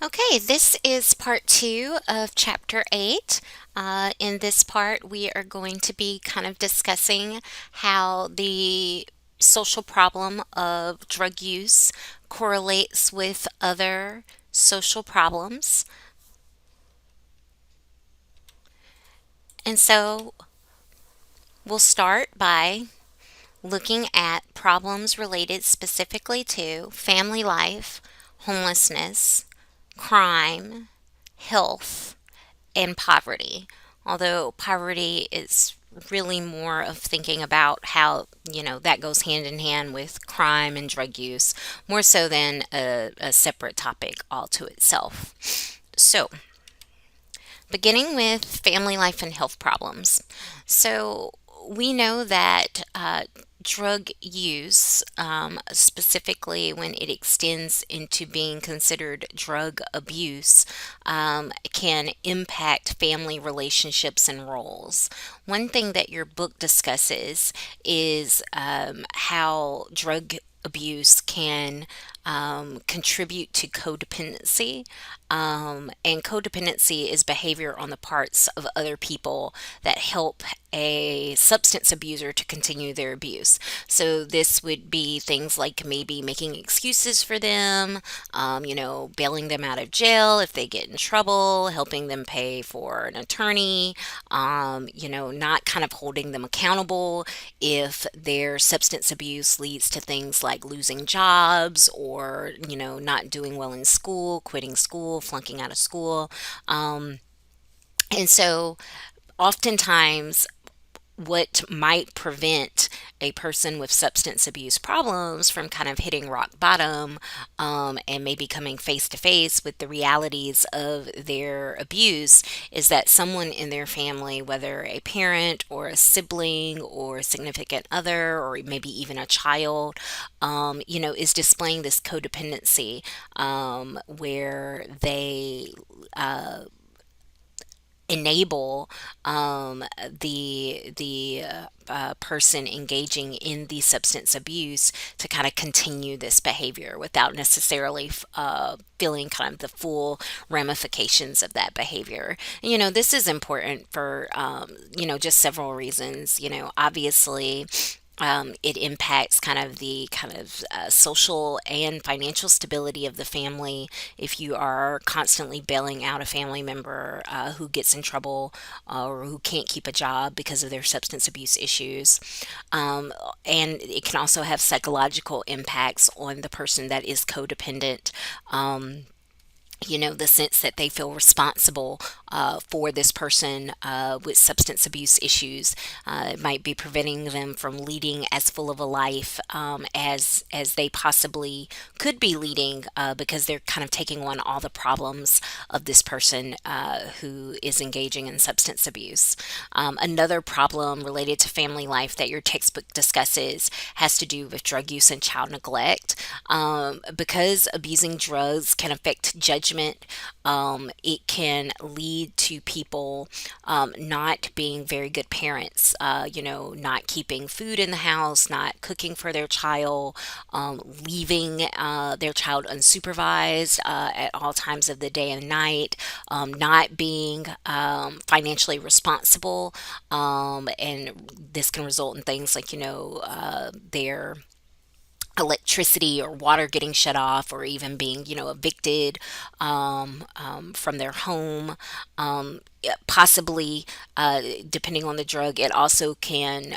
Okay, this is part two of chapter eight. In this part, we are going to be kind of discussing how the social problem of drug use correlates with other social problems. And so we'll start by looking at problems related specifically to family life, homelessness, crime, health, and poverty. Although poverty is really more of thinking about how, that goes hand in hand with crime and drug use, more so than a separate topic all to itself. So, beginning with family life and health problems. So, we know that drug use, specifically when it extends into being considered drug abuse, can impact family relationships and roles. One thing that your book discusses is how drug abuse can contribute to codependency. And codependency is behavior on the parts of other people that help a substance abuser to continue their abuse. So this would be things like maybe making excuses for them, bailing them out of jail if they get in trouble, helping them pay for an attorney, not kind of holding them accountable if their substance abuse leads to things like losing jobs or, not doing well in school, quitting school, flunking out of school. And so oftentimes what might prevent a person with substance abuse problems from kind of hitting rock bottom, and maybe coming face to face with the realities of their abuse is that someone in their family, whether a parent or a sibling or a significant other or maybe even a child, is displaying this codependency, where they enable the person engaging in the substance abuse to kind of continue this behavior without necessarily feeling kind of the full ramifications of that behavior. This is important for just several reasons. Obviously, it impacts kind of the social and financial stability of the family if you are constantly bailing out a family member who gets in trouble or who can't keep a job because of their substance abuse issues. And it can also have psychological impacts on the person that is codependent. The sense that they feel responsible for this person with substance abuse issues. It might be preventing them from leading as full of a life as they possibly could be leading, because they're kind of taking on all the problems of this person who is engaging in substance abuse. Another problem related to family life that your textbook discusses has to do with drug use and child neglect. Because abusing drugs can affect judgment, it can lead to people not being very good parents, not keeping food in the house, not cooking for their child, leaving their child unsupervised at all times of the day and night, not being financially responsible. And this can result in things like, their electricity or water getting shut off, or even being, evicted from their home. Possibly, depending on the drug, it also can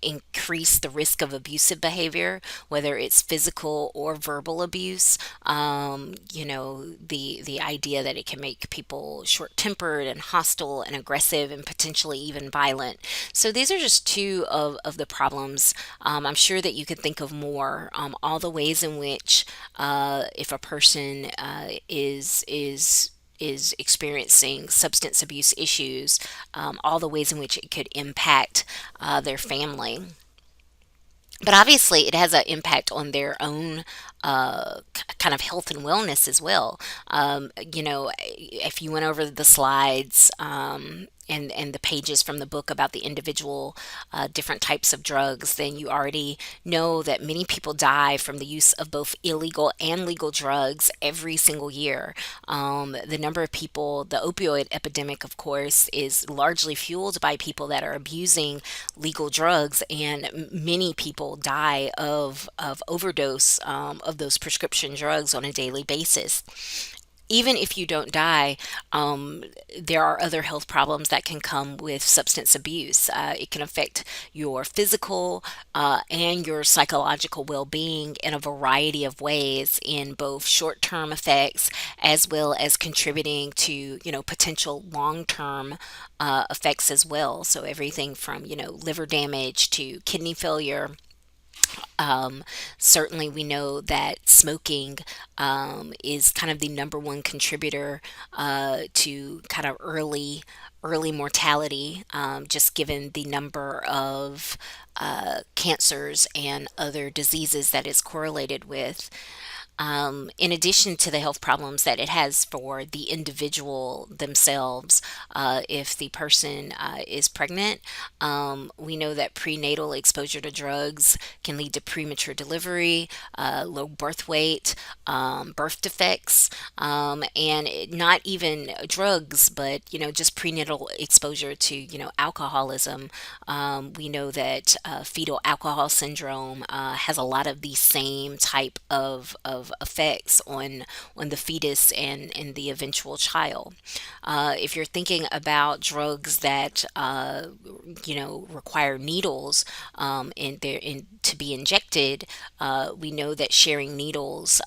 increase the risk of abusive behavior, whether it's physical or verbal abuse. The idea that it can make people short-tempered and hostile and aggressive and potentially even violent. So these are just two of the problems. I'm sure that you could think of more. All the ways in which, if a person is experiencing substance abuse issues, all the ways in which it could impact their family. But obviously, it has an impact on their own kind of health and wellness as well. If you went over the slides, and the pages from the book about the individual different types of drugs, then you already know that many people die from the use of both illegal and legal drugs every single year. The number of people, the opioid epidemic, of course, is largely fueled by people that are abusing legal drugs, and many people die of overdose of those prescription drugs on a daily basis. Even if you don't die, um, there are other health problems that can come with substance abuse. It can affect your physical and your psychological well being in a variety of ways, in both short term effects as well as contributing to, potential long term effects as well. So, everything from, liver damage to kidney failure. um, Certainly, we know that smoking is kind of the number one contributor to kind of early mortality, just given the number of cancers and other diseases that is correlated with. In addition to the health problems that it has for the individual themselves, if the person is pregnant, we know that prenatal exposure to drugs can lead to premature delivery, low birth weight, birth defects, not even drugs, but just prenatal exposure to alcoholism. We know that fetal alcohol syndrome has a lot of the same type of effects on the fetus and the eventual child. If you're thinking about drugs that require needles to be injected, we know that sharing needles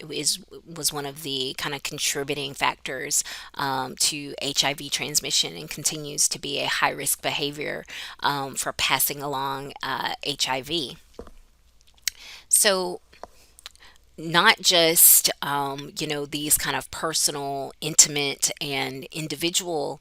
is was one of the kind of contributing factors to HIV transmission, and continues to be a high risk behavior for passing along HIV. So, not just these kind of personal, intimate, and individual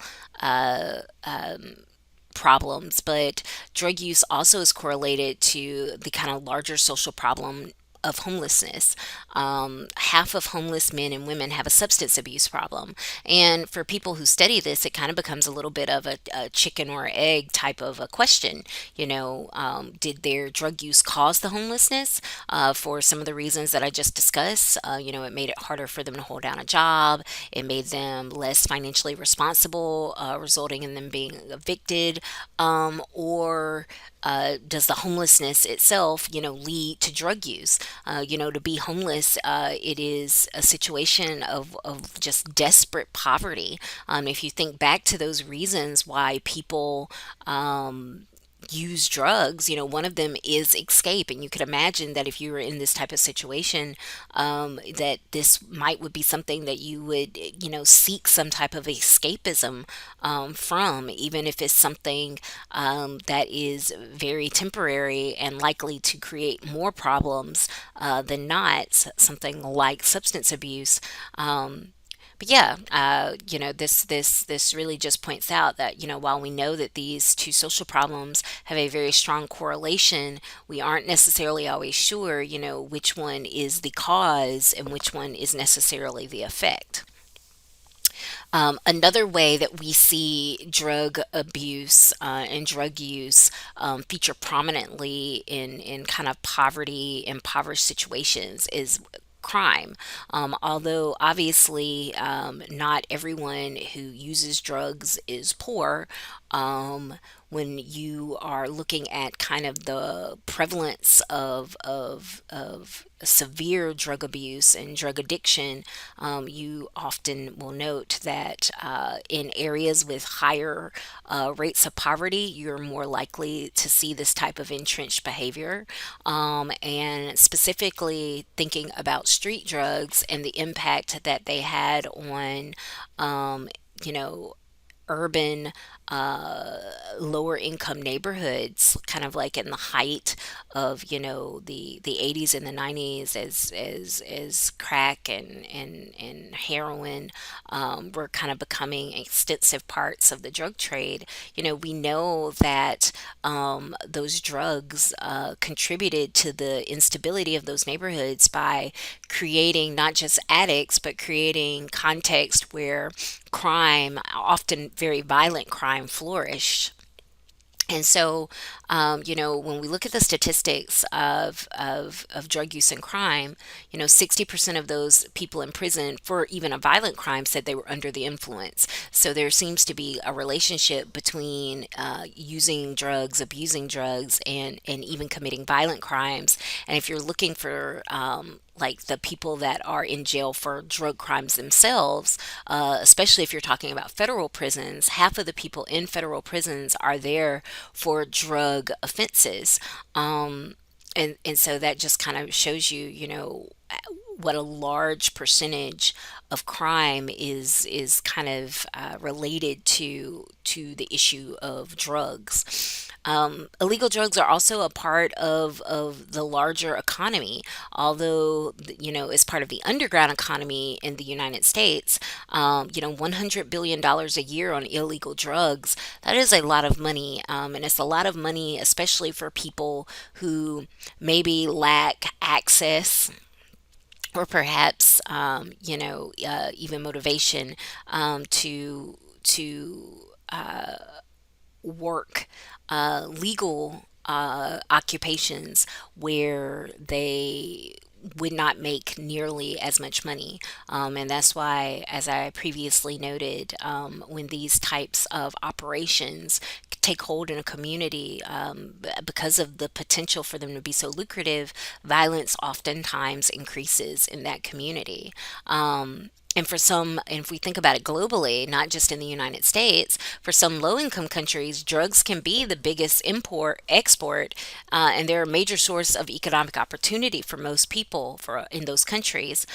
problems, but drug use also is correlated to the kind of larger social problem of homelessness. Half of homeless men and women have a substance abuse problem. And for people who study this, it kind of becomes a little bit of a chicken or egg type of a question. Did their drug use cause the homelessness? For some of the reasons that I just discussed, it made it harder for them to hold down a job. It made them less financially responsible, resulting in them being evicted. Or does the homelessness itself, lead to drug use? To be homeless, it is a situation of just desperate poverty. If you think back to those reasons why people use drugs, one of them is escape. And you could imagine that if you were in this type of situation, that this might would be something that you would, seek some type of escapism from, even if it's something that is very temporary and likely to create more problems than not, something like substance abuse. But yeah, this really just points out that, while we know that these two social problems have a very strong correlation, we aren't necessarily always sure, which one is the cause and which one is necessarily the effect. Another way that we see drug abuse and drug use feature prominently in kind of poverty, impoverished situations is crime. Although obviously not everyone who uses drugs is poor. Um, when you are looking at kind of the prevalence of severe drug abuse and drug addiction, you often will note that in areas with higher rates of poverty, you're more likely to see this type of entrenched behavior. And specifically thinking about street drugs and the impact that they had on, um, you know, urban lower income neighborhoods, kind of like in the height of, the 80s and the 90s, as crack and heroin were kind of becoming extensive parts of the drug trade. We know that those drugs contributed to the instability of those neighborhoods by creating not just addicts, but creating context where crime, often very violent crime, flourished. And so, when we look at the statistics of drug use and crime, 60% of those people in prison for even a violent crime said they were under the influence. So there seems to be a relationship between using drugs, abusing drugs, and even committing violent crimes. And if you're looking for like the people that are in jail for drug crimes themselves, especially if you're talking about federal prisons, half of the people in federal prisons are there for drug offenses. And so that just kind of shows you, what a large percentage of crime is kind of related to the issue of drugs. Illegal drugs are also a part of the larger economy, although, as part of the underground economy in the United States, $100 billion a year on illegal drugs, that is a lot of money. And it's a lot of money, especially for people who maybe lack access or perhaps even motivation to work legal occupations where they would not make nearly as much money. And that's why, as I previously noted, when these types of operations take hold in a community, because of the potential for them to be so lucrative, violence oftentimes increases in that community. And for some, and if we think about it globally, not just in the United States, for some low income countries, drugs can be the biggest import, export, and they're a major source of economic opportunity for most people in those countries.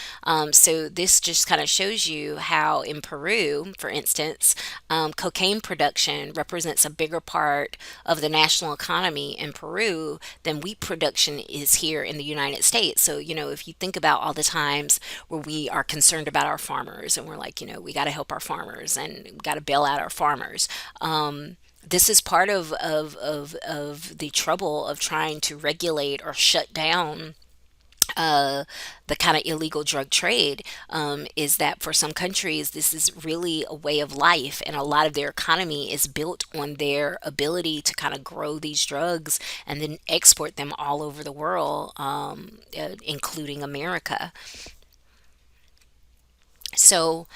So this just kind of shows you how in Peru, for instance, cocaine production represents a bigger part of the national economy in Peru than wheat production is here in the United States. So, if you think about all the times where we are concerned about our farmers and we're like, we got to help our farmers and we got to bail out our farmers. This is part of the trouble of trying to regulate or shut down the kind of illegal drug trade, is that for some countries, this is really a way of life, and a lot of their economy is built on their ability to kind of grow these drugs and then export them all over the world, including America. So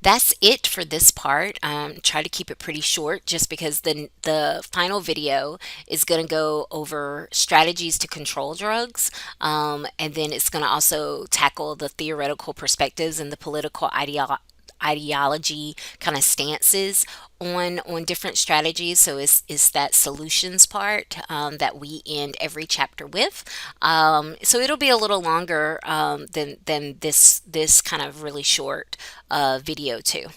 that's it for this part. Try to keep it pretty short, just because the final video is going to go over strategies to control drugs, and then it's going to also tackle the theoretical perspectives and the political ideology kind of stances on different strategies. So it's that solutions part that we end every chapter with. So it'll be a little longer than this kind of really short video too.